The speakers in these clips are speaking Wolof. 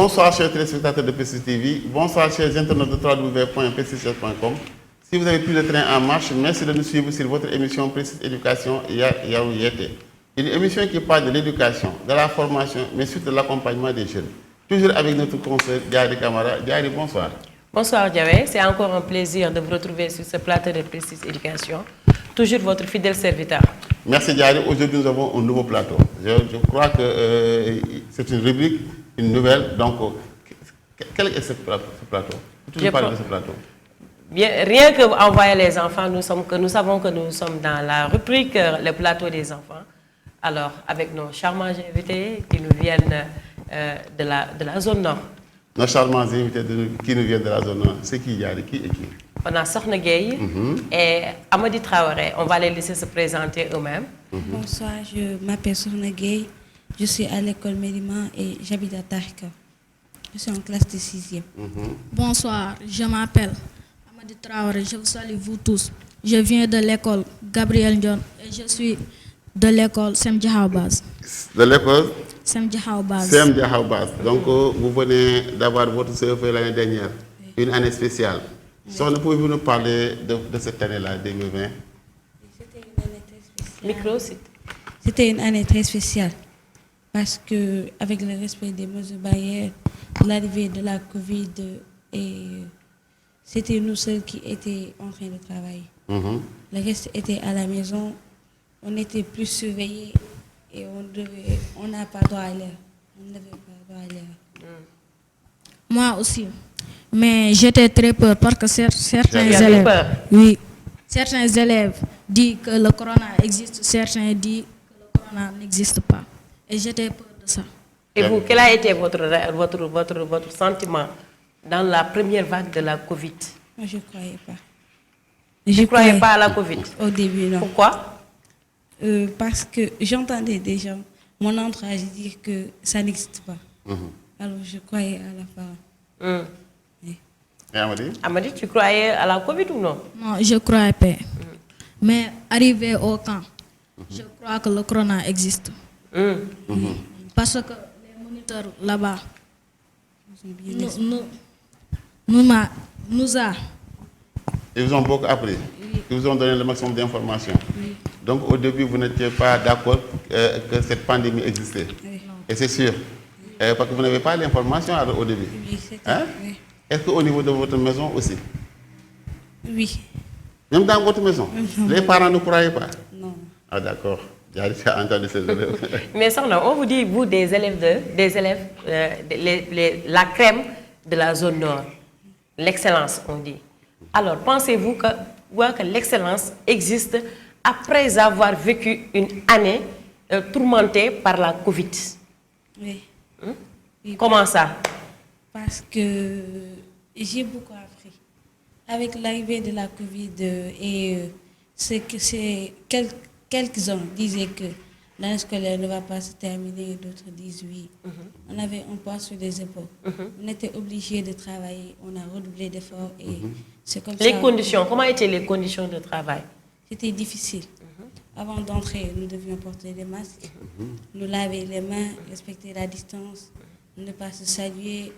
Bonsoir chers téléspectateurs de P6 TV, bonsoir chers internautes de www.p6.com. Si vous avez pris le train en marche, merci de nous suivre sur votre émission P6 Éducation Yaou Yete. Une émission qui parle de l'éducation, de la formation, mais surtout de l'accompagnement des jeunes. Toujours avec notre conseiller Diary Camara. Diary, bonsoir. Bonsoir Diawé, c'est encore un plaisir de vous retrouver sur ce plateau de P6 Éducation. Toujours votre fidèle serviteur. Merci Diary, aujourd'hui nous avons un nouveau plateau. Je crois que c'est une rubrique, une nouvelle, donc quel est ce plateau? Peux-tu parler de ce plateau? Bien, rien que envoyer les enfants, nous savons que nous sommes dans la rubrique le plateau des enfants. Alors, avec nos charmants invités qui nous viennent de la zone nord. Nos charmants invités qui nous viennent de la zone nord, c'est qui Diary, qui et qui? On a Sokhna Gueye et Amady Traoré. On va les laisser se présenter eux-mêmes. Bonsoir, je m'appelle Sokhna Gueye. Je suis à l'école Mérima et j'habite à Tarika. Je suis en classe de 6e. Bonsoir, je m'appelle Amady Traoré. Je vous salue vous tous. Je viens de l'école Gabriel Ndion et je suis de l'école Sem Diakhao Baz. De l'école Sem Diakhao Baz. Sem Diakhao Baz. Donc vous venez d'avoir votre CFE l'année dernière, une année spéciale. Pouvez-vous nous parler de cette année-là, 2020? C'était une année très spéciale. Micro, C'était une année très spéciale parce que avec le respect des mesures barrières, l'arrivée de la Covid, et c'était nous seuls qui étaient en train de travailler. Le reste était à la maison. On était plus surveillés et on n'a pas droit à l'erreur. On n'avait pas droit à l'erreur. Moi aussi. Mais j'étais très peur parce que certains élèves, peur. oui, certains élèves disent que le corona existe, certains disent que le corona n'existe pas. Et j'étais peur de ça. Et vous, quel a été votre sentiment dans la première vague de la Covid? Moi, je ne croyais pas. Je ne croyais pas à la Covid. Au début, non. Pourquoi? Parce que j'entendais des gens, mon entourage, dire que ça n'existe pas. Alors je croyais à la parole. Et Amady? Amady, tu croyais à la Covid ou non? Non, je croyais pas. Mais arrivé au camp, je crois que le corona existe. Parce que les moniteurs là-bas nous a... Ils vous ont beaucoup appris. Ils vous ont donné le maximum d'informations. Donc au début, vous n'étiez pas d'accord que cette pandémie existait. Et c'est sûr. Parce que vous n'avez pas l'information au début. Oui, c'était... Hein? Oui. Est-ce qu'au niveau de votre maison aussi? Oui. Même dans votre maison? Les parents ne croyaient pas? Non. Ah d'accord. J'ai entendu ces élèves. Mais ça, on vous dit, vous, des élèves, la crème de la zone nord, l'excellence, on dit. Alors, pensez-vous que l'excellence existe après avoir vécu une année tourmentée par la Covid? Oui. Oui. Comment ça? Parce que j'ai beaucoup appris. Avec l'arrivée de la Covid quelques-uns disaient que l'année scolaire ne va pas se terminer, d'autres disent oui. On avait un poids sur les épaules. On était obligés de travailler, on a redoublé d'efforts et c'est comme ça. Les conditions, comment étaient les conditions de travail? C'était difficile. Avant d'entrer, nous devions porter des masques, nous laver les mains, respecter la distance, ne pas se saluer,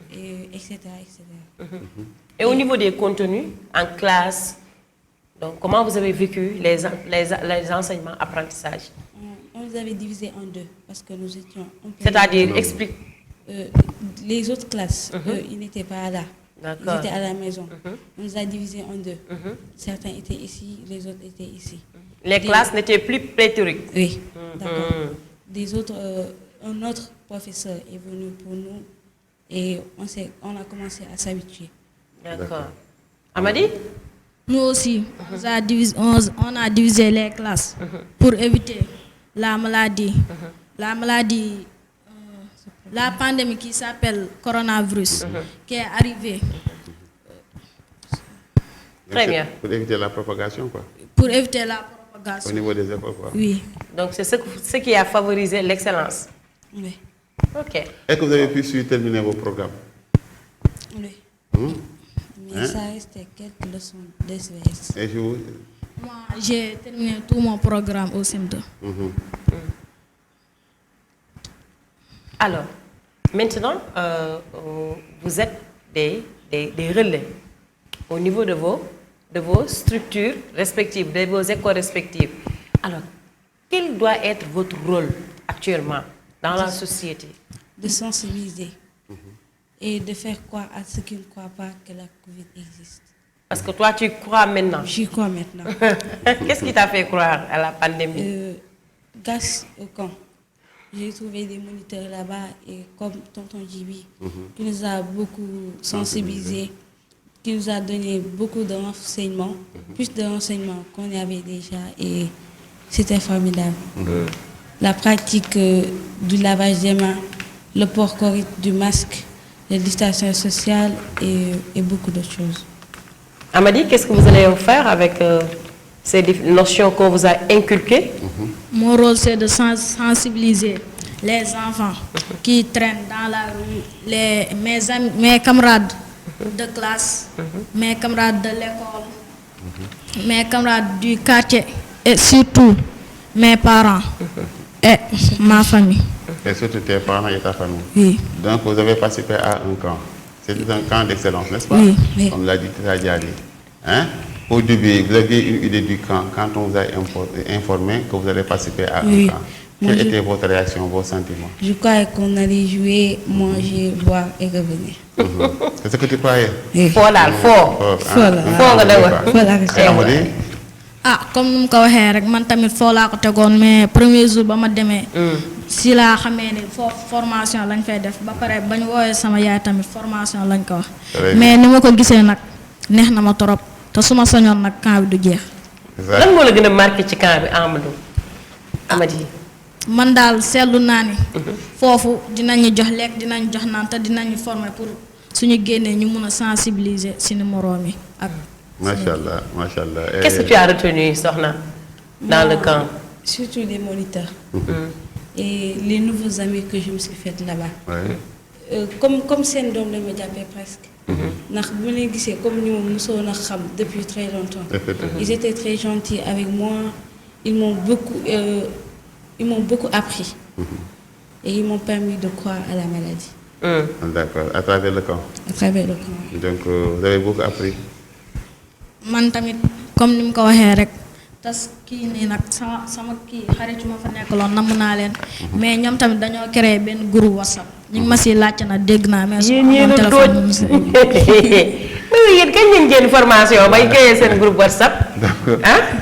etc. Et au niveau des contenus, en classe, donc comment vous avez vécu les enseignements, apprentissages? On les avait divisés en deux parce que nous étions... C'est-à-dire, explique. Les autres classes, eux, ils n'étaient pas là. Ils étaient à la maison. On les a divisés en deux. Certains étaient ici, les autres étaient ici. Les classes n'étaient plus pléthoriques? Oui, d'accord. Un autre professeur est venu pour nous et on a commencé à s'habituer. D'accord. Amady? Nous aussi, on a divisé les classes pour éviter la maladie. La maladie, la pandémie qui s'appelle coronavirus, qui est arrivée. Très bien. Pour éviter la propagation, quoi. Pour éviter la propagation. Au niveau des écoles, quoi. Oui. Donc c'est ce qui a favorisé l'excellence. Oui. Ok. Est-ce que vous avez pu terminer vos programmes? Oui. Mais ça restait quelques leçons d'SVS. Et vous? Moi, j'ai terminé tout mon programme au CM2. Alors, Maintenant, vous êtes des relais au niveau de vos structures respectives, de vos écoles respectives. Alors, quel doit être votre rôle actuellement dans la société? De sensibiliser et de faire croire à ceux qui ne croient pas que la Covid existe. Parce que toi, tu crois maintenant. J'y crois maintenant. Qu'est-ce qui t'a fait croire à la pandémie? Grâce au camp, j'ai trouvé des moniteurs là-bas et comme tonton Djibi, qui nous a beaucoup sensibilisés, qui nous a donné beaucoup de renseignements, plus de renseignements qu'on y avait déjà et c'était formidable. La pratique du lavage des mains, le port correct du masque, la distanciation sociale et beaucoup d'autres choses. Amady, qu'est-ce que vous allez faire avec ces notions qu'on vous a inculquées? Mon rôle, c'est de sensibiliser les enfants qui traînent dans la rue, mes camarades de classe, mes camarades de l'école, mes camarades du quartier et surtout mes parents et ma famille. Et surtout tes parents et ta famille. Oui. Donc vous avez participé à un camp. C'était un camp d'excellence, n'est-ce pas? Oui, oui. Comme l'a dit Tadjali. Hein? Au début, vous aviez une idée du camp quand on vous a informé que vous allez participer à un camp. Quelle était votre réaction, vos sentiments? Je croyais qu'on allait jouer, manger, boire et revenir. C'est ce que tu croyais? Foo daal foo. Foo nga doon Comme nu mu ko waxee rek man tamit foo laa ko tegoon mais premier jour ba ma demee. si laa xamee ne foofu formation lañ fay def ba pare bañ woowee sama yaay tamit formation lañ ko wax. mais ni ma ko gisee nag neex na ma trop te su ma sañoon nag camp bi du jeex. lan moo la gën a marqué ci camp bi Amady? man daal seetlu naa ni foofu dinañu jox lekk dinañ jox naan te dinañu former pour suñu génnee ñu mun a sensibiliser suñu moroom yi ak. Machallah, machallah. Qu'est-ce que tu as retenu, Sohna, dans le camp? Surtout les moniteurs et les nouveaux amis que je me suis fait là-bas. Ouais. Comme c'est un doom de me jàppee presque. ndax bu leen gisee comme ñu ma mosoon a xam depuis très longtemps. Ils étaient très gentils avec moi. Ils m'ont beaucoup appris. Et ils m'ont permis de croire à la maladie. D'accord, à travers le camp. À travers le camp. Donc vous avez beaucoup appris. man tamit comme ni mu ko waxee rek tas kii nii nag sama kii xarit ma fa nekkaloon namm naa leen mais ñoom tamit dañoo créé benn groupe WhatsApp ñu ngi ma siy laajte na dégg naa mais su ma amoon téléphone mais yéen kañ ngeen génn formation bay créé seen groupe WhatsApp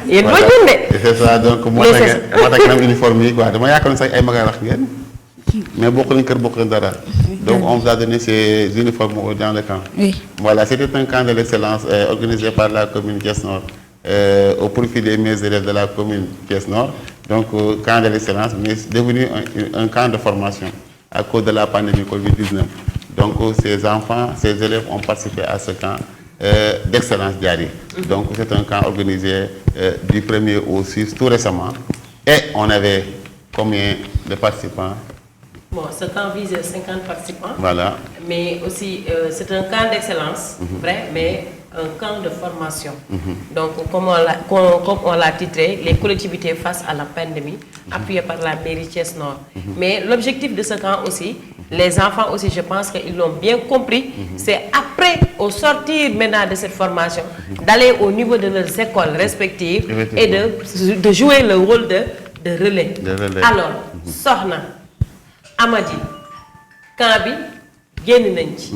yéen doo jënde c'est ça donc moo tax nam uniforme yi quoi dama yaakaar sax ay maga rax ngeen mais bokk nañ kër bokk nañ dara. Donc on vous a donné ces uniformes dans le camp. Oui. Voilà, c'était un camp de l'excellence organisé par la commune Thiès Nord au profit des meilleurs élèves de la commune Thiès Nord. Donc camp de l'excellence, mais c'est devenu un camp de formation à cause de la pandémie Covid-19. Donc ces enfants, ces élèves ont participé à ce camp d'excellence Diary. Donc c'est un camp organisé du 1er au 6 tout récemment. Et on avait combien de participants? Bon, ce camp vise 50 participants. Voilà. Mais aussi, c'est un camp d'excellence, vrai, mais un camp de formation. Donc, comme on l'a titré, les collectivités face à la pandémie, appuyées par la mairie Thiès Nord. Mais l'objectif de ce camp aussi, les enfants aussi, je pense qu'ils l'ont bien compris, c'est après, au sortir maintenant de cette formation, d'aller au niveau de leurs écoles respectives et de jouer le rôle de relais. Alors, Sohna, Amady, camp bi génn nañ ci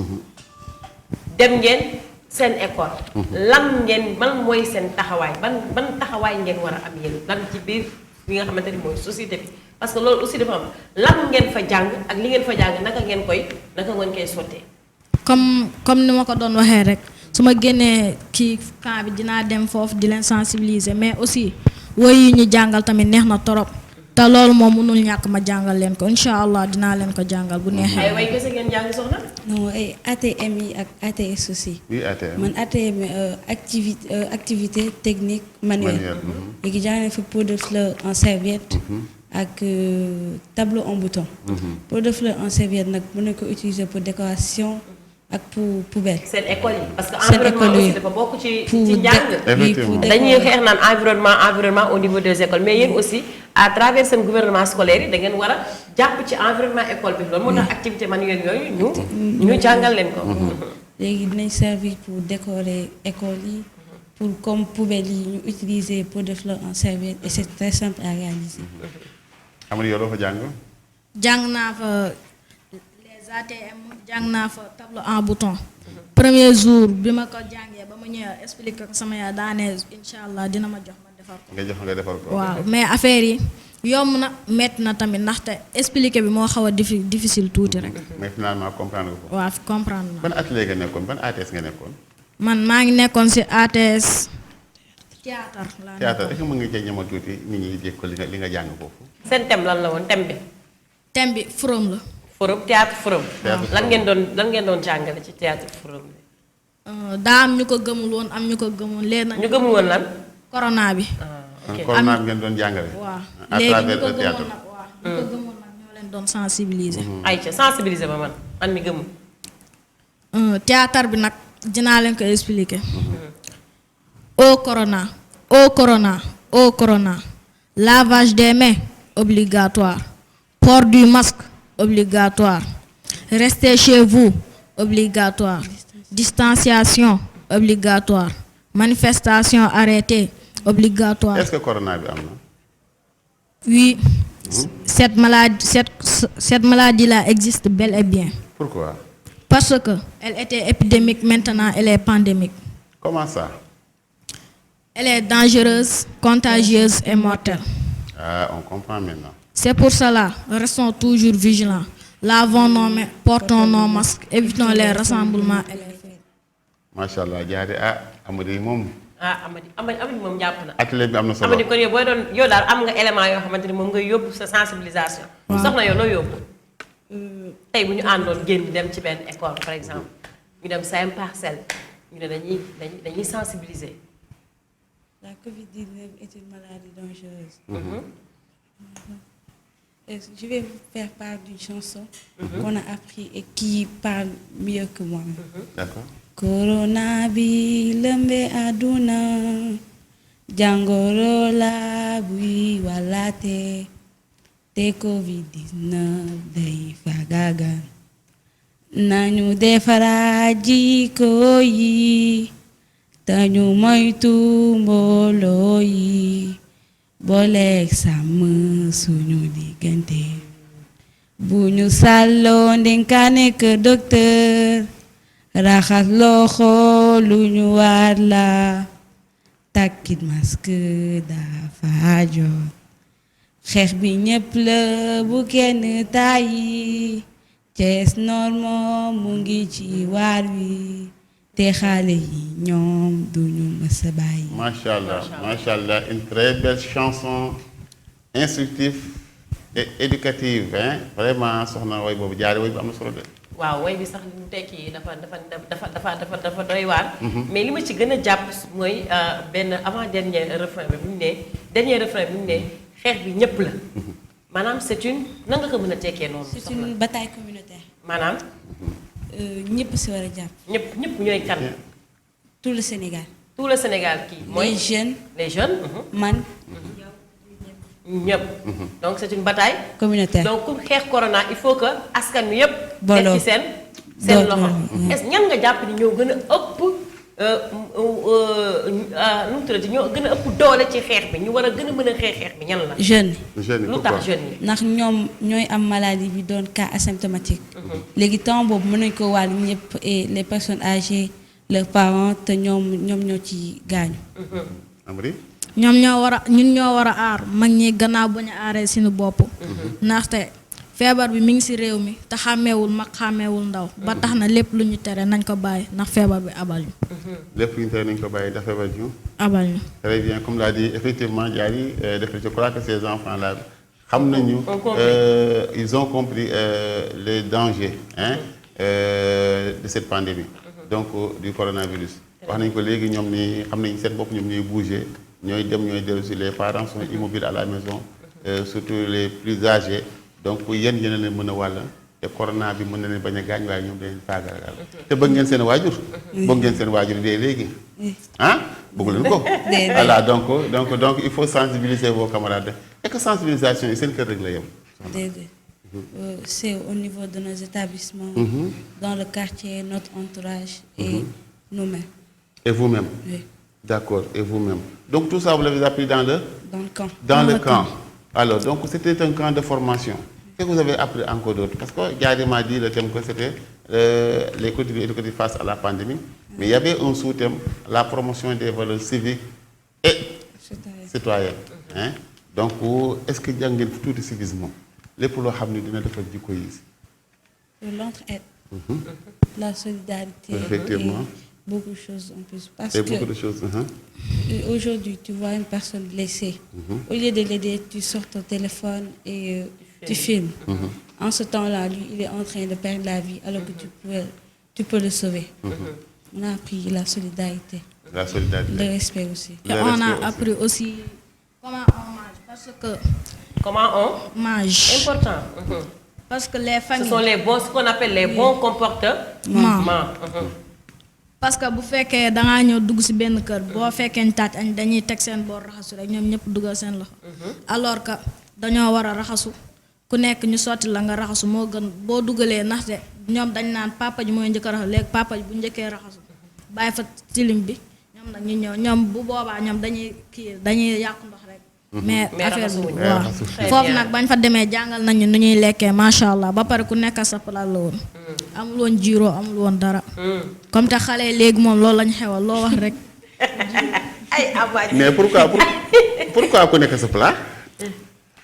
dem ngeen seen école lan ngeen ban mooy seen taxawaay ban taxawaay ngeen war a am yéen lan ci biir bi nga xamante ni mooy société bi parce que loolu aussi dafa am lan ngeen fa jàng ak li ngeen fa jàng naka ngeen koy sottee. comme ni ma ko doon waxee rek su ma génnee ci camp bi dinaa dem foofu di leen sensibiliser mais aussi woy yi ñu jàngal tamit neex na torop te loolu moom mënul ñàkk ma jàngal leen ko incha allah dinaa leen ko jàngal bu neexee. ay way kese ngeen jàng Soxna. non ay ATM yi ak ATS aussi. Oui, ATM. man ATM activité technique manuelle. léegi jàng nañ fa pot de fleurs en serviette. ak tableau en bouton. pot de fleurs en serviette nag mën nañ ko utiliser pour décoration ak pour poubelle. seen école yi parce que environnement aussi dafa bokk ci njàng. Effectivement. dañuy xeex naan environnement au niveau des écoles mais yéen aussi à travers seen gouvernement scolaire yi da ngeen war a jàpp ci environnement école bi loolu moo tax activité manuelle yooyu ñu jàngal leen ko. léegi dinañ servir pour décorer école yi pour comme poubelle yi ñu utiliser pot de fleurs en serviette et c'est très simple à réaliser. Amady yow loo fa jàng. jàng naa fa les ATM jàng naa fa tableau en bouton. premier jour bi ma ko jàngee ba mu ñëwee expliquer ko sama yaay daanee incha allah dina ma jox ma defar ko. nga defar ko. waaw mais affaire yi yomb na métti na tamit ndaxte expliquer bi moo xaw a difficile tuuti rek. mais finalement comprendre nga ko. waaw comprendre na. ban atelier nga nekkoon ban ATS nga nekkoon. man maa ngi nekkoon ci ATS théâtre laa théâtre est-ce que mën nga cee ñamal tuuti nit ñi dégg ko li nga jàng foofu. seen thème lan la woon thème bi. thème bi forum la. forum théâtre forum. Théâtre lan ngeen doon jàngale ci théâtre forum bi. daa am ñu ko gëmul woon am ñu ko gëmoon léegi nag. ñu gëmul woon lan. corona bi. ok corona bi ngeen doon jàngale. waaw à léegi travers ñu ko le théâtre. gëmoon nag waaw ñu ko gëmoon nag ñoo leen doon sensibiliser. ayca sensibiliser ba man mi gëmul. théâtre bi nag dinaa leen ko expliquer. au corona lavage des mains obligatoire port du masque obligatoire restez chez vous obligatoire distanciation obligatoire manifestation arrêtée obligatoire. est-ce que corona bi am na. oui cette maladie-là existe bel et bien. Pourquoi? Parce que elle était épidémique, maintenant elle est pandémique. Comment ça? Elle est dangereuse, contagieuse et mortelle. Ah, on comprend maintenant. C'est pour cela, restons toujours vigilants. Lavons nos mains, portons nos masques, évitons les rassemblements et les fêtes. Machallah jaade Amady moom. Amady moom jàpp na. atelier bi am na solo. Amady kon yow daal am nga élément yoo xamante ni moom nga yóbbu sa sensibilisation. soxna yow loo yóbbu. tey bu ñu àndoon génn dem ci benn école par exemple ñu dem SAEM Parcelles ñu ne dañuy sensibiliser. La COVID-19 est une maladie dangereuse. Je vais vous faire part d'une chanson qu'on a appris et qui parle mieux que moi. D'accord. Corona bi lëmbe àdduna jàngoro la buy wàllaate te COVID-19 day faagaagal nañu defaraat jikko yi te ñu moytu mbooloo yi booleeg sàmm suñu diggante bu ñu sàlloo ndénkaane kër docteur raxas loxo lu ñu war la takkit masque dafa jot xeex bi ñépp la bu kenn tàyyi Thiès Nord moom mu ngi ci waar wi te xale yi ñoom duñu mës a bàyyi. Machallah, une très belle chanson instructive et éducative hein vraiment soxna way boobu jaare way bu am na solo de. waaw way bi sax li mu tekki dafa doy waar. mais li ma ci gën a jàpp mooy benn avant dernier refrain bi mu ne xeex bi ñëpp la. maanaam c'est une nan nga ko mën a tekkee noonu. C'est une bataille communautaire. maanaam. ñëpp si war a jàpp. ñëpp ñooy kan. tout le Sénégal. tout le Sénégal kii mooy les jeunes. man. ñëpp. donc c'est une bataille. communautaire donc pour xeex corona il faut que askan wi yëpp. booloo def ci seen loxo. est-ce ñan nga jàpp ni ñoo gën a ëpp nu mu tuddati ñoo gën a ëpp doole ci xeex bi ñu war a gën a mën a xeex bi ñan la. jeunes lu tax jeunes yi. ndax ñoom ñooy am maladie bi doon cas asymptomatique. léegi temps boobu mën nañ ko wàll ñëpp et les personnes âgées leurs parents te ñoom ñoo ci gaañu. Amady. ñoom ñoo war a aar mag ñi gannaaw ba ñu aaree suñu bopp. ndaxte feebar bi mi ngi ci réew mi te xàmmeewul mag xàmmeewul ndaw. ba tax na lépp lu ñu tere nañ ko bàyyi ndax feebar bi abal ñu. lépp lu ñu tere nañ ko bàyyi ndax feebar ñu. abal ñu. Très bien comme l'a dit effectivement Diary je crois que ces enfants là xam nañu. ils ont compris les dangers de cette pandémie. donc du coronavirus. wax nañ ko léegi ñoom ni xam nañ seen bopp ñoom ñooy bouger. ñooy dem ñooy dellu si les parents sont immobiles à la maison surtout les plus âgés donc yéen a leen mën a wàll te corona bi mën na leen bañ a gaañ waaye ñoom dañuy faagaagal te bëgg ngeen seen waajur. bëgg ngeen seen waajur dee léegi. ah bëgg leen ko. voilà donc il faut sensibiliser vos camarades est-ce que sensibilisation yi seen kër rek la yem. Déedéet. C'est au niveau de nos établissements, dans le quartier, notre entourage et nous-mêmes. Et vous-même. Oui. D'accord, et vous-même. Donc tout ça, vous l'avez appris dans le Camp. Dans le camp. Alors, donc c'était un camp de formation. Qu'est-ce que vous avez appris encore d'autre? Parce que Gary m'a dit le thème que c'était les contributions éducatives face à la pandémie. Mais il y avait un sous-thème, la promotion des valeurs civiques et citoyennes. Hein? Donc, est-ce que vous avez tout de civisme? Les pour le ramener dina defal jikko yi. L'entraide, la solidarité, Effectivement. et beaucoup de choses en plus. Parce Et que beaucoup de choses. aujourd'hui, tu vois une personne blessée. Au lieu de l'aider, tu sors ton téléphone et tu filmes. En ce temps-là, lui, il est en train de perdre la vie alors que tu peux le sauver. On a appris la solidarité. La solidarité. Le respect aussi. Et on a appris aussi comment on mange. Parce que Comment on mange. Important. Parce que les Ce familles. sont les bons, ce qu'on appelle les bons comportements. Parce que bu fekkee da ngaa ñëw dugg ci benn kër boo fekkee ñu taaj añ dañuy teg seen boor raxasu rek ñoom ñëpp dugal seen loxo. Alors que dañoo war a raxasu ku nekk ñu sotti la nga raxasu moo gën boo dugalee ndaxte ñoom dañ naan papa ji mooy njëkk a raxasu léegi papa ji bu njëkkee raxasu bàyyi fa tilim bi ñoom nag ñu ñëw ñoom bu boobaa ñoom dañuy yàqu ndox rek. mais affaire bi waaw foofu nag bañ fa demee jàngal nañu nu ñuy lekkee macha allah ba pare ku nekk sa palaat la woon. amul woon jiiroo amul woon dara. comme te xale léegi moom loolu lañ xewal loo wax rek. Mais pourquoi ku nekk sa plat?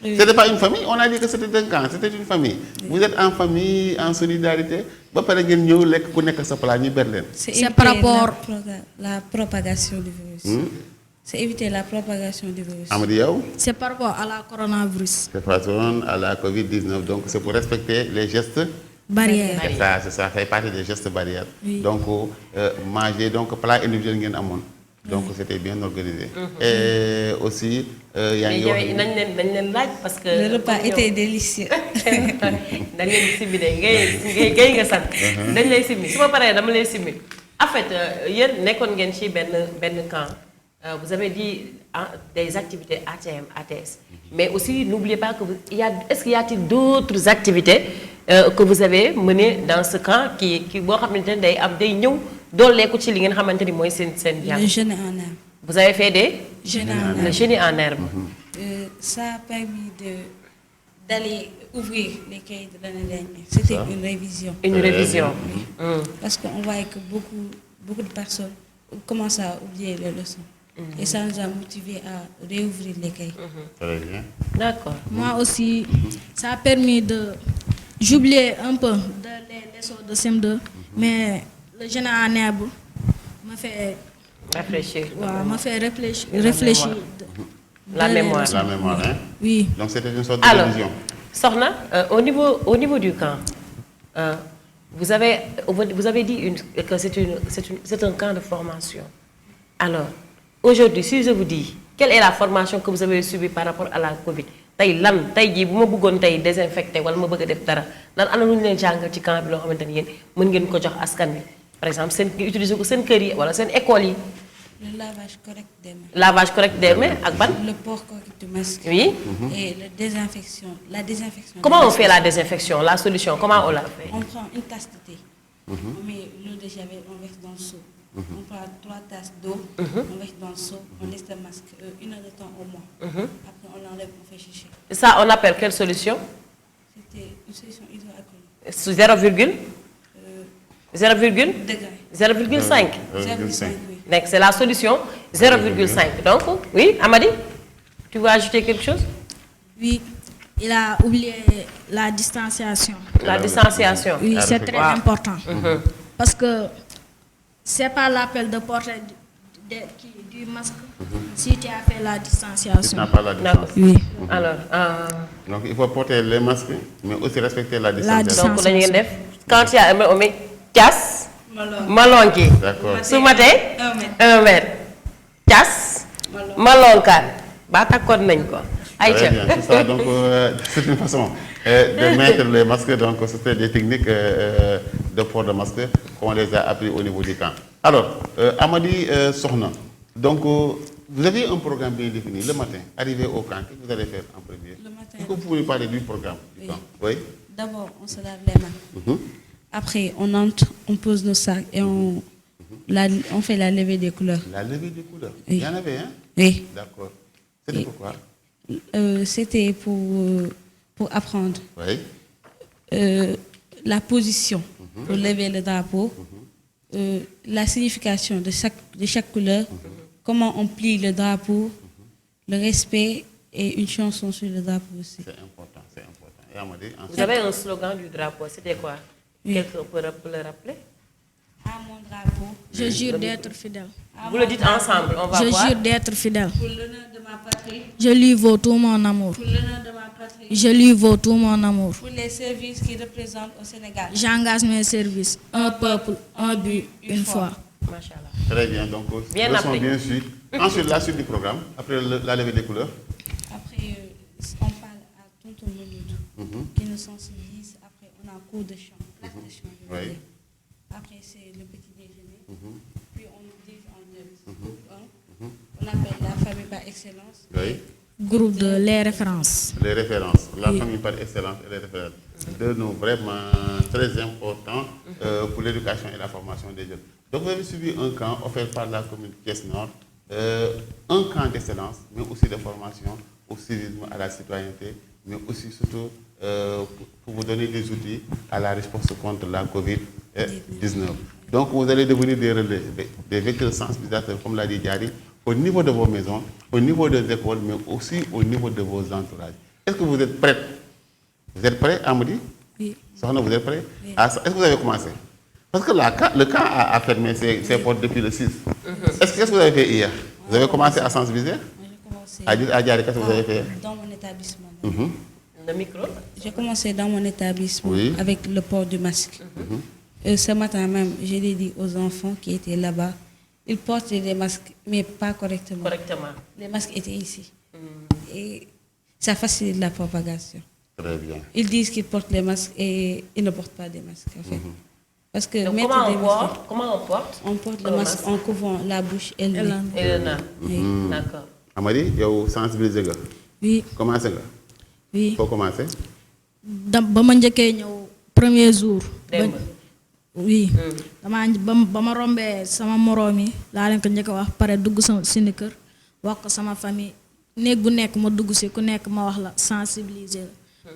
C'était pas une famille, on a dit que c'était un camp, c'était une famille. Vous êtes en famille, en solidarité, ba pare ngeen ñëw lekk ku nekk sa plat ñu ber leen. C'est par rapport la propagation du virus. C'est éviter la propagation du virus. Amady yow? C'est par rapport à la coronavirus. C'est par rapport à la Covid-19, donc c'est pour respecter les gestes. Barrière. C'est ça fait partie des gestes barrières. Oui. Donc manger donc plat individuel ngeen amoon. Donc c'était bien organisé. Et aussi yaa ngi wax nañ leen laaj parce que Le repas était délicieux. dañ leen di simmi de ngay nga sant. dañ lay simmi su ma paree dama lay simmi. En fait yéen nekkoon ngeen ci benn camp. Vous avez dit des activités ATM, ATS. Mais aussi, n'oubliez pas que est-ce qu'il y a-t-il d'autres activités que vous avez menées dans ce camp qui boo xamante ne day ñëw dooleeku ci li ngeen xamante ni mooy seen jàng. Le jeûne en herbe. Vous avez fait des Le jeûne en herbe. en herbe. Ça a permis d'aller ouvrir les cahiers de l'année dernière. C'était une révision. Une révision. Parce qu'on voyait que beaucoup de personnes commencent à oublier les leçons. Et ça nous a motivés à réouvrir les cahiers. Très bien. D'accord. Moi aussi, ça a permis j'oubliais un peu les leçons de CM2, mais le jeûne en herbe m'a fait Réfléchir. m'a fait réfléchir. La mémoire. La mémoire, hein? Oui. Donc c'était une sorte de Alors, révision. Sokhna, au niveau du camp, vous avez dit que c'est un camp de formation. Alors, aujourd'hui, si je vous dis, quelle est la formation que vous avez subie par rapport à la Covid? Tay jii bu ma bëggoon tey désinfecté wala ma bëgg a def dara lan ana lu ñu leen jàngal ci camp bi loo xamante ni yéen mën ngeen ko jox askan bi par exemple seen utiliser ko seen kër yi wala seen école yi. Le lavage correct des mains. Lavage correct des mains ak ban. Le port correct du masque. Oui. Et la désinfection. Comment on fait la désinfection? La solution, comment on la fait? On prend une tasse de thé. On met l'eau de javel, on verse dans le seau. On prend 3 tasses d'eau, on verse dans le seau, on laisse le masque 1 heure de temps au moins. Après on l'enlève, on fait chicher. Ça, on appelle quelle solution? C'était une solution hydroalcoolique. Sous 0,0,5. Degré. 0,5. 0,5, oui. Donc c'est la solution 0,5. Donc, oui, Amady, tu veux ajouter quelque chose? Oui, il a oublié la distanciation. La distanciation. Oui, c'est très important. Parce que c'est pas l'appel de porter du masque si tu as fait la Tu distanciation. n'as pas la D'accord. distance. Oui. Alors, Donc il faut porter les masques, mais aussi respecter la distance. distance. donc dañu def quand il y a on met cas malonki. D'accord. Su matee 1 mètre. Cas malonkaan. Ba takkoon nañ ko. Très Aïcha. bien, c'est ça. Donc c'est une façon de mettre les masques. Donc c'était des techniques de port de masque qu'on les a appris au niveau du camp. Alors, Amady Sokhna, Donc, vous avez un programme bien défini. Le matin, arrivé au camp, qu'est-ce que vous allez faire en premier? Le matin. Est-ce que vous pouvez parler du programme du camp? Oui. D'abord, on se lave les mains. Après, on entre, on pose nos sacs et on fait la levée des couleurs. La levée des couleurs. Oui. Il y en avait, hein? Oui. D'accord. C'était pourquoi? C'était pour apprendre la position pour lever le drapeau, la signification de chaque couleur, comment on plie le drapeau, le respect et une chanson sur le drapeau aussi. C'est important, c'est important. Et Amady, Vous avez un slogan du drapeau, c'était quoi? Oui. Quelqu'un peut le rappeler? À mon drapeau, Je jure d'être fidèle. Vous le dites ensemble, on va Je voir. jure d'être fidèle. pour l'honneur de ma patrie, Je lui vaux tout mon amour. pour l'honneur de ma patrie, Je lui vaux tout mon amour. pour les services qui représentent au Sénégal. J'engage mes services. Un peuple, un but, une foi. Machallah. très bien. Donc, Bien leçon appris. bien suite. Ensuite, la suite du programme, après la levée des couleurs. Après, on parle à Tonton Mamadou qui nous sensibilise. Après, on a un cours de chant, classe de chant. je veux Oui. dire. Après, c'est le petit déjeuner. Puis, on nous divise en deux. Groupe 1, on appelle la famille par excellence. Oui. Groupe de les références. Les références, la famille par excellence et les références. Deux noms vraiment très importants pour l'éducation et la formation des jeunes. Donc, vous avez suivi un camp offert par la commune Thiès Nord, un camp d'excellence, mais aussi de formation au civisme, à la citoyenneté, mais aussi surtout pour vous donner des outils à la réponse contre la COVID-19. Donc, vous allez devenir des relais, des vecteurs sensibilisateurs, comme l'a dit Diary, au niveau de vos maisons, au niveau des écoles, mais aussi au niveau de vos entourages. Est-ce que vous êtes prêts? Vous êtes prêts, Amady? Oui. Sohna, vous êtes prêts? Oui. Est-ce que vous avez commencé? Parce que le camp a fermé ses portes depuis le 6. Qu'est-ce que vous avez fait hier? Vous avez commencé à sensibiliser? Moi, j'ai commencé À Diary, qu'est-ce que vous avez fait? dans mon établissement. Le micro. J'ai commencé dans mon établissement Oui. avec le port du masque. Ce matin même, je l'ai dit aux enfants qui étaient là-bas, ils portent des masques, mais pas correctement. Correctement. Les masques étaient ici. Et ça facilite la propagation. Très bien. Ils disent qu'ils portent les masques et ils ne portent pas des masques, en fait. Parce que Donc, mettre comment des on masques, porte? Comment on porte? on porte le Le masque masque. en couvrant la bouche et le nez. Et le nez. Oui. D'accord. Amady, yow sensibiliser nga. Oui, Commencé nga. oui. Faut commencer. ba ma njëkkee ñëw premier jour. Démb. oui. ba ma rombee sama moroom yi laa leen ko njëkk a wax pare dugg sama sini kër wax ko sama famille néeg bu nekk ma dugg si ku nekk ma wax la sensibiliser la.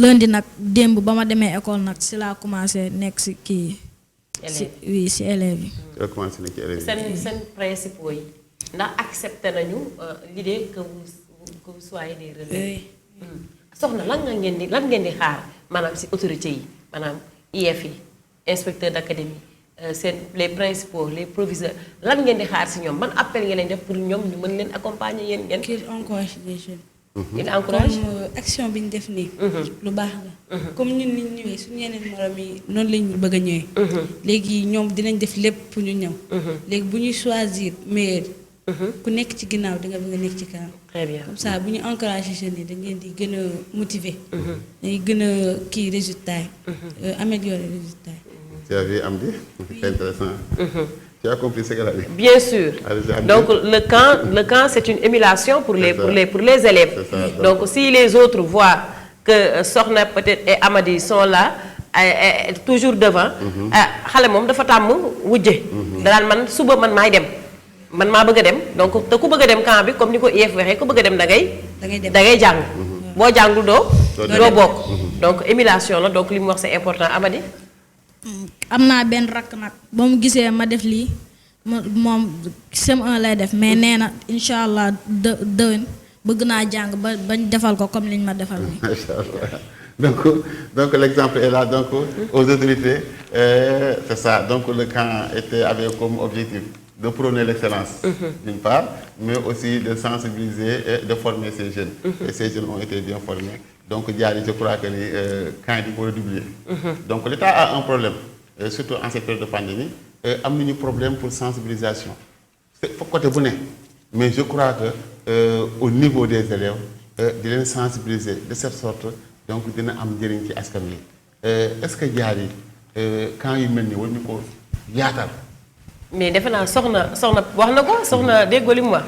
lundi nag démb ba ma demee école nag si laa commencé nekk si kii. si oui si élèves yi. Tu as commencé nekk ci élèves yi. seen principaux yi ndax accepté nañu l'idée que vous soyez des relais. Oui. soxna lan ngeen di xaar maanaam ci autorité yi maanaam IEF yi inspecteur d'académie les principaux les proviseurs lan ngeen di xaar ci ñoom ban appel ngeen leen def pour ñoom ñu mën leen accompagner yéen ngeen. Qu'ils encouragent les jeunes. il encourage. Comme action bi ñu def nii. lu baax la. comme ñun ni ñu ñëwee suñu yeneen morom yi noonu lañu bëgg a ñëwee. léegi ñoom dinañ def lépp pour ñu ñëw. léegi bu ñuy choisir meilleur. ku nekk ci ginnaaw di nga bëgg a nekk ci kanam. très bien comme ça bu ñu encouragé jeunes yi dañ leen di gën a motiver. dañuy gën a kii résultat yi. améliorer résultat yi. Tu as vu Amdy? C'est intéressant. Tu as compris ce qu'elle a dit? bien sûr. Allez-y, Donc le camp c'est une émulation pour les élèves. C'est ça, donc si les autres voient que Sokhna peut-être et Amady sont là toujours devant. xale moom dafa tàmm wujje. danaan man suba man maay dem. man maa bëgg a dem donc te ku bëgg a dem camp bi comme ni ko IEF waxee ku bëgg a dem da ngay jàng. boo jàngul doo bokk. donc émulation la donc li mu wax c'est important Amady. am naa benn rakk nag ba mu gisee ma def lii moom CM1 lay def mais nee na incha allah déwén bëgg naa jàng bañ defal ko comme liñ ma defal nii. Macha Allah. Donc l'exemple est là donc aux autorités c'est ça donc le camp avait comme objectif de prôner l'excellence d'une part mais aussi de sensibiliser et de former ces jeunes. Et ces jeunes ont été bien formés. Donc Diary, je crois que ni camp yi ko redoubler. Donc l'État a un problème surtout en cette période de pandémie am nañu problème pour sensibilisation. C'est côté bu ne mais je crois que au niveau des élèves di leen sensibiliser de cette sorte donc dina am njëriñ ci askan wi est-ce que Diary camp yu mel ni war ñu ko yaatal mais defe naa soxna wax na ko soxna déggoo li mu wax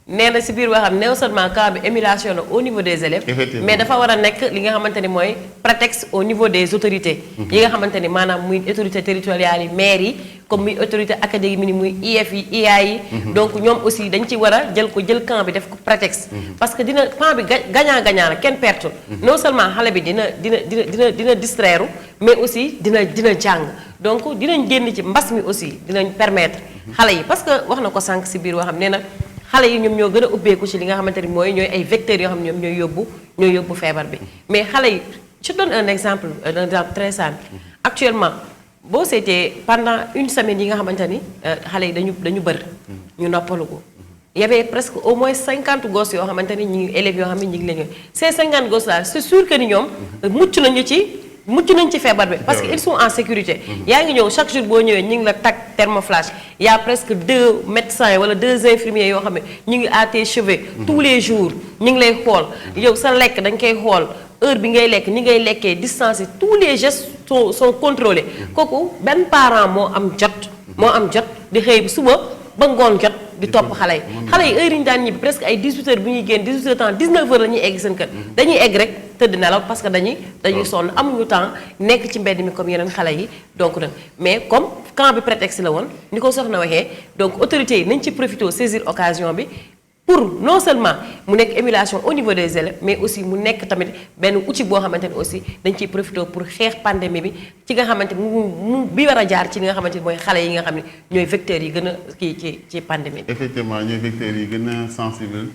nee na si biir waxam non seulement cas bi émulation la au niveau des élèves mais dafa war a nekk li nga xamante ni mooy prétexte au niveau des autorités yi nga xamante ni maanaam muy autorité territoriales yi maires yi comme muy autorité académique yi muy IEF yi IA yi donc ñoom aussi dañ ci war a jël camp bi def ko prétexte parce que dina camp bi gagnant la kenn pertul non seulement xale bi dina distraire mais aussi dina jàng donc dinañ génn ci mbas mi aussi dinañ permettre xale yi parce que wax na ko sànq si biir waxam nee na xale yi ñoom ñoo gën a ubbeeku ci li nga xamante ni mooy ñooy ay vecteurs yoo xam ne ñoom ñooy yóbbu feebar bi mais xale yi je donne un exemple très simple actuellement boo seetee pendant une semaine yi nga xamante ni xale yi dañu bër ñu noppalu ko y avait presque au moins 50 gosses yoo xamante ni ñu ngi élèves yoo xam ne ñu ngi leen ces 50 gosses là c'est sûr que ni ñoom mucc nañ ci feebar bi parce que ils sont en sécurité yaa ngi ñëw chaque jour boo ñëwee ñu ngi la tag thermoflash y a presque 2 médecins wala 2 infirmiers yoo xam ne ñu ngi à tes cheveux tous les jours ñu ngi lay xool yow sa lekk dañ koy xool heure bi ngay lekk ni ngay lekkee distance tous les gestes sont contrôlés kooku benn parent moo am jot di xëy suba ba ngoon jot di topp xale yi heure yi ñu daan ñibbi presque ay 18h bu ñuy génn 18h30 19h la ñuy egg seen kër dañuy egg rek tëdd nelaw parce que dañuy sonn amuñu temps nekk ci mbedd mi comme yeneen xale yi donc nag mais comme camp bi prétexte la woon ni ko soxna waxee donc autorités yi nañ ci profité saisir occasion bi pour non seulement mu nekk émulation au niveau des élèves mais aussi mu nekk tamit benn outil boo xamante ne aussi dañ ciy profité pour xeex pandémie bi ci nga xamante mu bi war a jaar ci li nga xamante ni mooy xale yi nga xam ne ñooy vecteurs yi gën a kii ci pandémie bi. effectivement ñooy vecteurs yi gën a sensible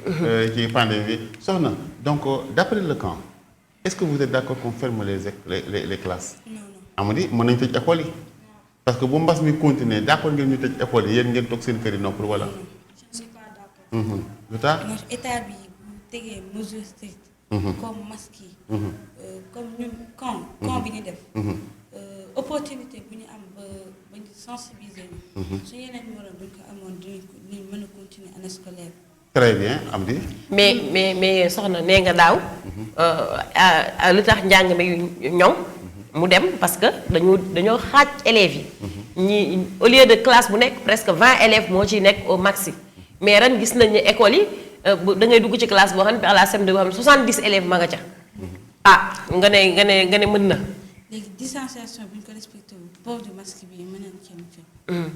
ci pandémie bi soxna donc d'après le camp est-ce que vous êtes d'accord qu'on ferme les classes. non Amady mën nañu tëj école yi parce que bu mbas mi continuer d'accord ngeen ñu tëj école yi yéen ngeen toog seen kër yi noppal wala. je ne suis pas d'accord. lu tax ndax état bi bu tegee mesure stricte comme masque yi comme ñun camp bi ñu def opportunité bu ñu am ba ñu sensibiliser ñu su yeneen morom bu ñu ko amoon dinañ mën a continuer année scolaire. très bien Amady. mais soxna nee nga daaw lu tax njàng mi ñoom mu dem parce que dañoo xaaj élèves yi ñi au lieu de classe bu nekk presque 20 élèves moo ciy nekk au maxi mais ren gis nañ ne école yi da ngay dugg ci classe boo xam ne à la CM2 boo xam ne 70 élèves ma nga ca nga ne mën na. léegi distanciation bu ñu ko respecté wu port du masque bi mën nañu cee mucc.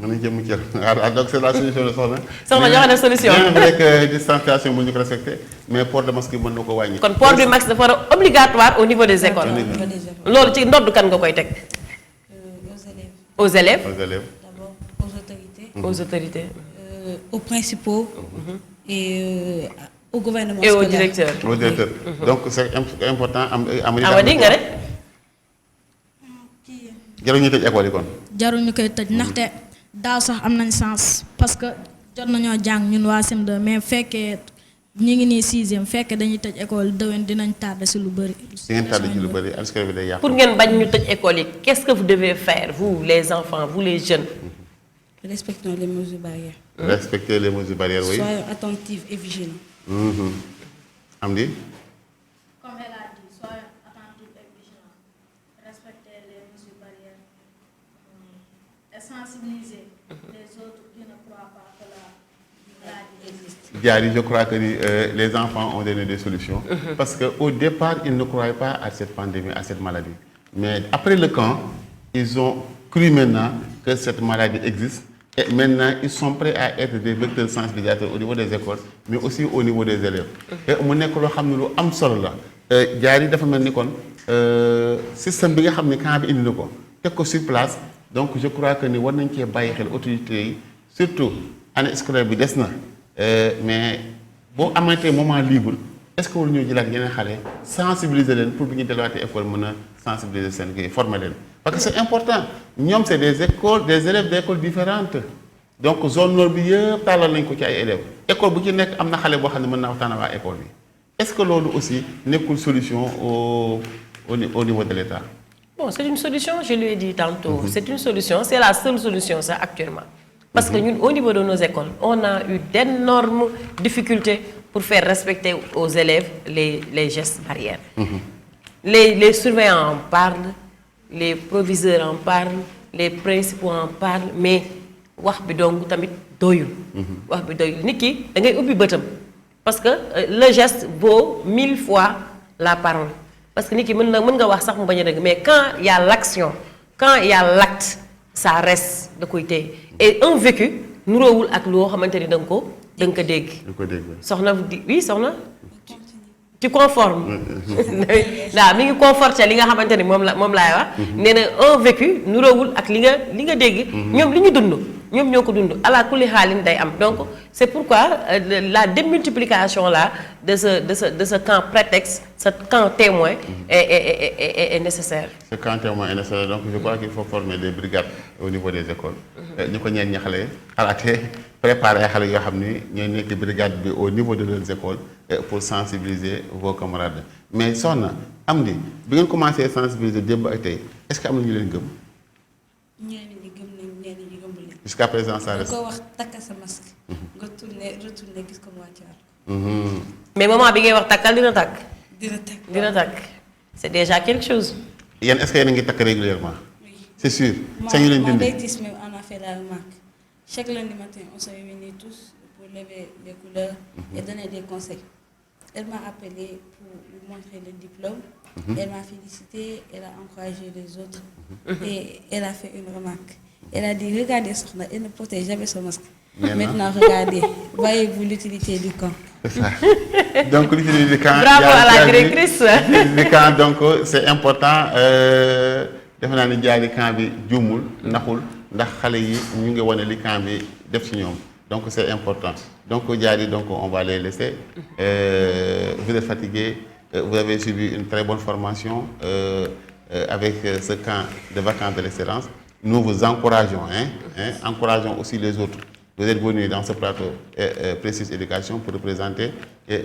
mën nañu cee mucc donc c'est la solution de soxna. soxna joxe na solution bien vrai que distanciation bu ñu ko respecté mais port de masque bi mën na ko wàññi. kon port du masque dafa war a obligatoire au niveau des écoles. loolu ci ndodd kan nga koy teg. aux élèves. d'abord aux autorités. Aux principaux et au gouvernement et scolaire. au directeur. Au directeur. Donc c'est important Amady nga ne. jarul ñu tëj école yi kon. jarul ñu koy tëj ndaxte daaw sax am nañ sens parce que jot nañoo jàng ñun waa CM2 mais fekkee ñu ngi nii 6e fekkee dañuy tëj école déwén dinañ tardé si lu bëri. di ngeen tardé ci lu bëri askan bi day yàqu. pour ngeen bañ ñu tëj école yi qu'est-ce que vous devez faire vous les enfants vous les jeunes. Respectons les mesures barrières. Respecter les mesures barrières, oui. Soyons attentifs et vigilants. Amdi. Comme elle a dit, soyons attentifs et vigilants. Respecter les mesures barrières et sensibiliser les autres qui ne croient pas que la maladie existe. Diary, je crois que les enfants ont donné des solutions. Parce qu'au départ, ils ne croyaient pas à cette pandémie, à cette maladie. Mais après le camp, ils ont cru maintenant que cette maladie existe. Et maintenant, ils sont prêts à être des vecteurs sensibilisateurs au niveau des écoles, mais aussi au niveau des élèves. Et mu nekk loo xam ne lu am solo la. Diary dafa mel ni kon système bi nga xam ne camp bi indi na ko teg ko sur place donc je crois que ni war nañ cee bàyyi xel autorités yi surtout année scolaire bi des na mais boo amatee moment libre est-ce que war ñoo jëlaat yeneen xale sensibiliser leen pour bi ñu delluwaatee école mën a sensibiliser seen kii former leen. Parce que c'est important ñoom c'est des écoles des élèves d'écoles différentes donc zone nord bi yëpp tàllal nañ ko ci ay élèves école bu ci nekk am na xale boo xam ne mën naa waxtaan ak waa école bi est-ce que loolu aussi nekkul solution au niveau de l'État. Bon, c'est une solution, je lui ai dit tantôt. C'est une solution, c'est la seule solution ça actuellement. Parce que nous, au niveau de nos écoles, on a eu d'énormes difficultés pour faire respecter aux élèves les gestes barrières. Les surveillants en parlent. Les proviseurs en parlent, les principaux en parlent, mais wax bi donc tamit doyul. wax bi doyul nit ki da ngay ubbi bëtam parce que le geste vaut 1000 fois la parole parce que nit ki mën nga wax sax mu bañ a dëgg mais quand il y a l'action quand il y a l'acte ça reste da koy téye et un vécu nuroowul ak loo xamante ni da nga ko dégg. soxna oui soxna. tu conformes waaw mi ngi conforté li nga xamante ni moom laay wax. nee na un vécu nuroowul ak li nga dégg. ñoom li ñu dund. ñoom ñoo ko dund ala kulli xaalin day am donc c'est pourquoi la démultiplication là de ce camp prétexte ce camp témoin est nécessaire. Ce camp témoin est nécessaire donc je crois qu'il faut former des brigades au niveau des écoles. ñu ko ñeen ñi xale xalaatee préparer xale yoo xam ni ñooy nekk brigade bi au niveau de leurs écoles pour sensibiliser vos camarades mais soxna am di bi ngeen commencé sensibiliser démb ak tey est-ce que am na ñu leen gëm. Jusqu'à présent, ça reste. nga retourner gis ko mu wàccewaat ko. mais maman bi ngay wax takkal dina takk. dina takk c'est déjà quelque chose. yéen est-ce que yéen a ngi takk régulièrement. oui c'est sûr. sañu leen dindi même on a fait la remarque chaque lundi matin on se réunit tous pour lever les couleurs. et donner des conseils. Elle m'a appelé pour lui montrer le diplôme. Elle m'a félicité, elle a encouragé les autres. Et elle a fait une remarque. Elle a dit, regardez Sokhna, elle ne portait jamais son masque. Maintenant, regardez, voyez-vous l'utilité du camp. C'est ça. Donc, l'utilité du camp. Bravo à la directrice. L'utilité du camp, donc, c'est important. Defe naa ni jaari camp bi juumul naxul ndax xale yi ñu ngi wane li camp bi def ci ñoom donc c'est important donc jaari donc on va les laisser vous êtes fatigués vous avez suivi une très bonne formation avec ce camp de vacances de l'excellence. Nous vous encourageons, encourageons aussi les autres. Vous êtes venus dans ce plateau Précise Éducation pour représenter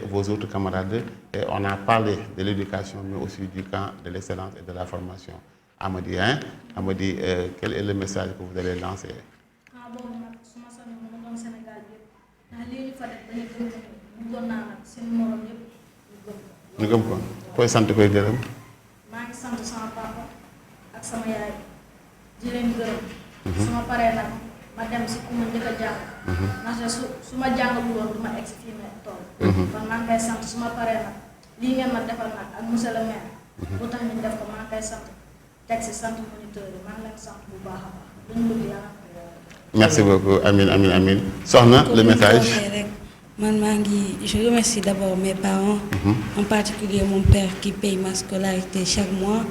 vos autres camarades. Et on a parlé de l'éducation, mais aussi du camp de l'excellence et de la formation. Amady, quel est le message que vous allez lancer? Nous sommes quoi? Pour santé koy gërëm. maa ngi sant sama papa ak sama yaay di leen gërëm. su ma paree nag ma dem si ku ma njëkk a jàng. ndaxte su ma jàngalu woon du ma egg si fii ma toll. kon maa ngi koy sant su ma paree nag lii ngeen ma defal nag ak monsieur le maire. bu tax ñu def ko maa ngi koy sant teg si sant moniteur yi maa ngi leen sant bu baax a baax dañu bëgg yàlla. Merci beaucoup Amin. Sokhna, le message. Je remercie d'abord mes parents, en particulier mon père qui paye ma scolarité chaque mois.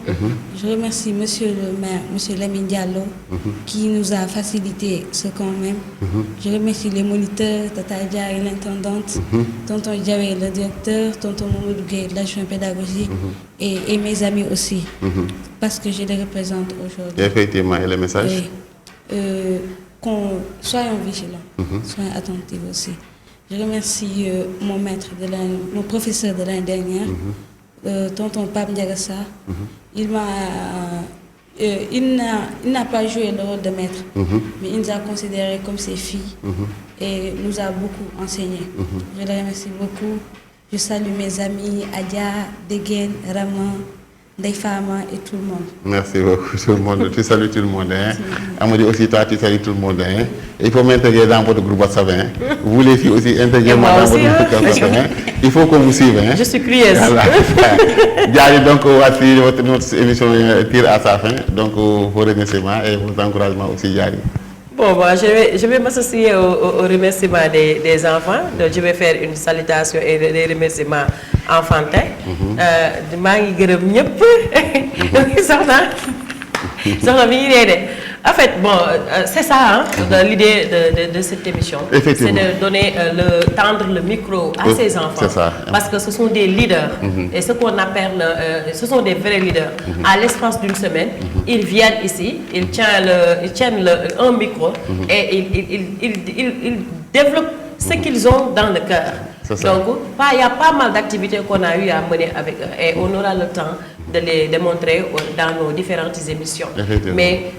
Je remercie monsieur le maire, monsieur Lamine Diallo, qui nous a facilité ce quand même. Je remercie les moniteurs, Tata Diaye, l'intendante, tonton Diaye, le directeur, tonton Mamadou Gueye, l'adjoint pédagogique, et mes amis aussi, parce que je les représente aujourd'hui. Effectivement, et le message? Soyons vigilants, soyons attentifs aussi. Je remercie mon maître, mon professeur de l'année dernière, tonton Pape Ndiagassa. Il n'a pas joué le rôle de maître, mais il nous a considérés comme ses filles et nous a beaucoup enseigné. Je le remercie beaucoup. Je salue mes amis, Adia, Degen, Raman, Ndeyfama et tout le monde. Merci beaucoup, tout le monde. Tu salues tout le monde. Amady aussi, toi, tu salues tout le monde. Il faut m'intégrer dans votre groupe WhatsApp. Vous les filles aussi, intégrez-moi dans votre groupe WhatsApp. Il faut qu'on vous suive. Je suis curieuse. Diary, donc, voici notre émission tire à sa fin. Donc, vos remerciements et vos encouragements aussi, Diary. Bon, je vais m'associer au remerciement des enfants. Donc, je vais faire une salutation et des remerciements enfantins. maa ngi gërëm ñëpp. soxna mi ngi de. En fait, bon, c'est ça, l'idée de cette émission. C'est de donner, tendre le micro à ces enfants. C'est ça. Parce que ce sont des leaders. Et ce qu'on appelle, ce sont des vrais leaders. À l'espace d'une semaine, ils viennent ici, ils tiennent un micro et ils développent ce qu'ils ont dans le cœur. Donc, il y a pas mal d'activités qu'on a eu à mener avec eux et on aura le temps de les démontrer dans nos différentes émissions. Mais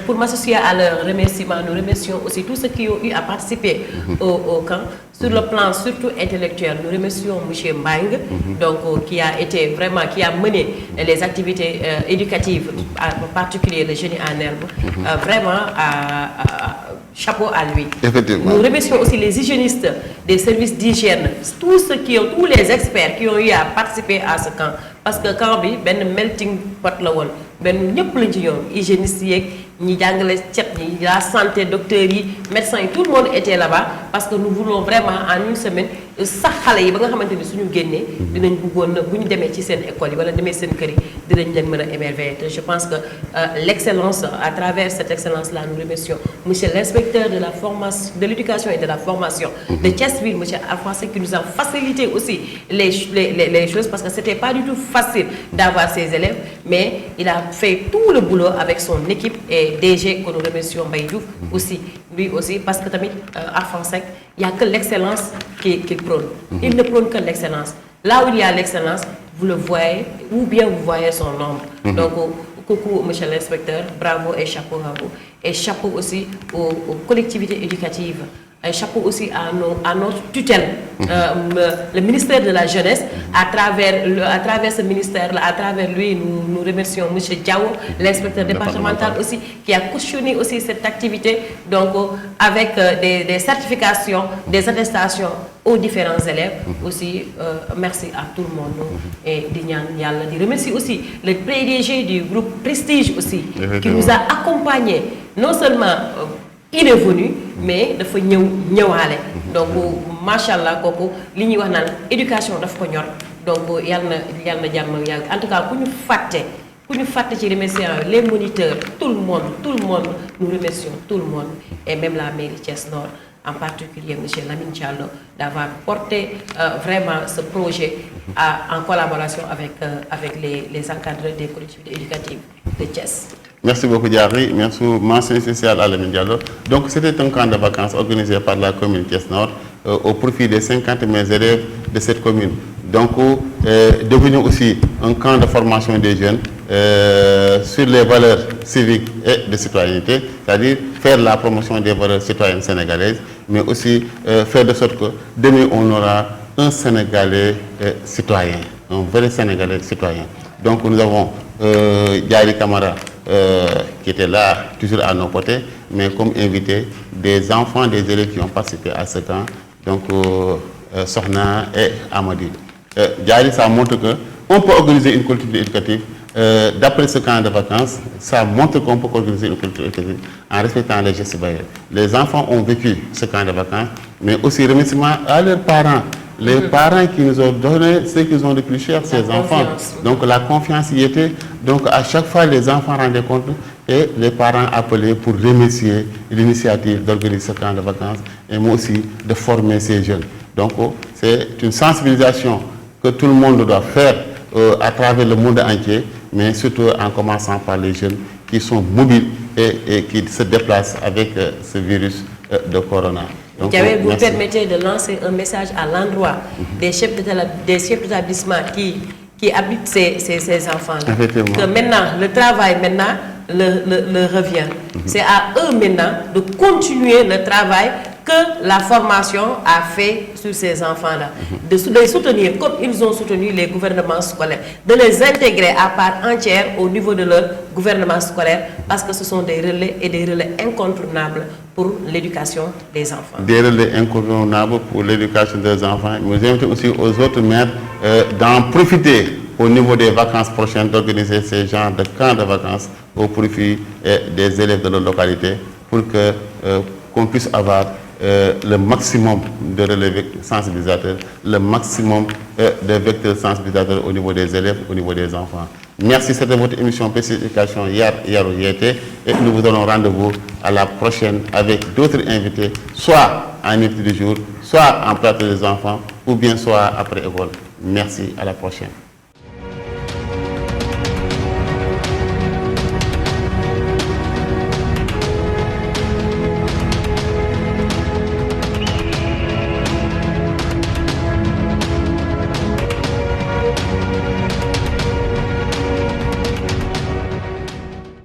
pour m'associer à leurs remerciements, nous remercions aussi tous ceux qui ont eu à participer au camp. Sur le plan surtout intellectuel, nous remercions M. Mbang, donc, qui a mené les activités éducatives, en particulier le génie en herbe, vraiment chapeau à lui. Effectivement. Nous remercions aussi les hygiénistes des services d'hygiène, tous les experts qui ont eu à participer à ce camp. Parce que camp bi ben melting pot la won ben ñepp lañ ci ñoom hygiénistes yeeg ñi jàngale cet ñi la santé docteurs yi médecins yi tout le monde était là-bas parce que nous voulons vraiment en une semaine sax xale yi ba nga xamante ni suñu génnee dinañ bëggoon na bu ñu demee ci seen école yi wala demee seen kër yi dinañ leen mën a émerveiller te je pense que l'excellence à travers cette excellence là nous remercions monsieur l'inspecteur de la formation de l'éducation et de la formation de Thiès-Ville monsieur Alpha Seck qui nous a facilité aussi les choses parce que c'était pas du tout facile d'avoir ses élèves mais il a fait tout le boulot avec son équipe et DG que nous remercions Mbaye Diouf aussi lui aussi parce que tamit Alpha Seck il n'y a que l'excellence qu'il prône. Il ne prône que l'excellence. Là où il y a l'excellence, vous le voyez, ou bien vous voyez son nombre. Donc, coucou, monsieur l'inspecteur, bravo et chapeau à vous. Et chapeau aussi aux collectivités éducatives. Un chapeau aussi à notre tutelle, le ministère de la Jeunesse, à travers ce ministère-là, à travers lui, nous remercions M. Diao, l'inspecteur départemental aussi, qui a cautionné aussi cette activité, donc avec des certifications, des attestations aux différents élèves. Aussi, merci à tout le monde. Et je remercie aussi le PDG du groupe Prestige aussi, qui nous a accompagnés, non seulement il est venu mais dafa ñëwaale donc machallah kooku li ñuy wax naan éducation daf ko ñor donc yàlla na jàmm yàgg en tout cas ku ñu fàtte ci remercier les moniteurs tout le monde nous remercions tout le monde et même la mairie Thiès Nord en particulier monsieur Lamine Diallo d'avoir porté vraiment ce projet en collaboration avec les encadreurs des collectivités éducatives de Thiès. Merci beaucoup Diary, merci mention spéciale à Lamine Diallo. Donc c'était un camp de vacances organisé par la commune Thiès Nord au profit des 50 meilleurs élèves de cette commune. Donc devenu aussi un camp de formation des jeunes sur les valeurs civiques et de citoyenneté, c'est-à-dire faire la promotion des valeurs citoyennes sénégalaises, mais aussi faire de sorte que demain on aura un Sénégalais citoyen, un vrai Sénégalais citoyen. Donc nous avons Diary Camara qui était là, toujours à nos côtés, mais comme invité, des enfants, des élèves qui ont participé à ce camp, donc Sohna et Amadi. Diary, ça montre qu'on peut organiser une collectivité éducative. D'après ce camp de vacances, ça montre qu'on peut organiser une collectivité éducative en respectant les gestes barrières. Les enfants ont vécu ce camp de vacances, mais aussi remerciement à leurs parents. Les parents qui nous ont donné ce qu'ils ont de plus cher, ces enfants. Donc la confiance y était. Donc à chaque fois, les enfants rendaient compte et les parents appelaient pour remercier l'initiative d'organiser ce camp de vacances et moi aussi de former ces jeunes. Donc c'est une sensibilisation que tout le monde doit faire à travers le monde entier, mais surtout en commençant par les jeunes qui sont mobiles et qui se déplacent avec ce virus de corona. Donc, vous permettez de lancer un message à l'endroit des chefs d'établissement qui habitent ces enfants-là. Que maintenant, le travail le revient. C'est à eux maintenant de continuer le travail que la formation a fait sur ces enfants-là. De les soutenir comme ils ont soutenu les gouvernements scolaires. De les intégrer à part entière au niveau de leur gouvernement scolaire parce que ce sont des relais et des relais incontournables pour l'éducation des enfants. Des relais incontournables pour l'éducation des enfants. Nous invitons aussi aux autres maires d'en profiter au niveau des vacances prochaines, d'organiser ces genres de camps de vacances au profit des élèves de leur localité pour qu'on puisse avoir le maximum de relais sensibilisateurs, le maximum de vecteurs sensibilisateurs au niveau des élèves, au niveau des enfants. Merci, c'était votre émission Petite Éducation Yaro Yété et nous vous donnons rendez-vous à la prochaine avec d'autres invités, soit en invité du jour, soit en plateau des enfants ou bien soit après école. Merci, à la prochaine.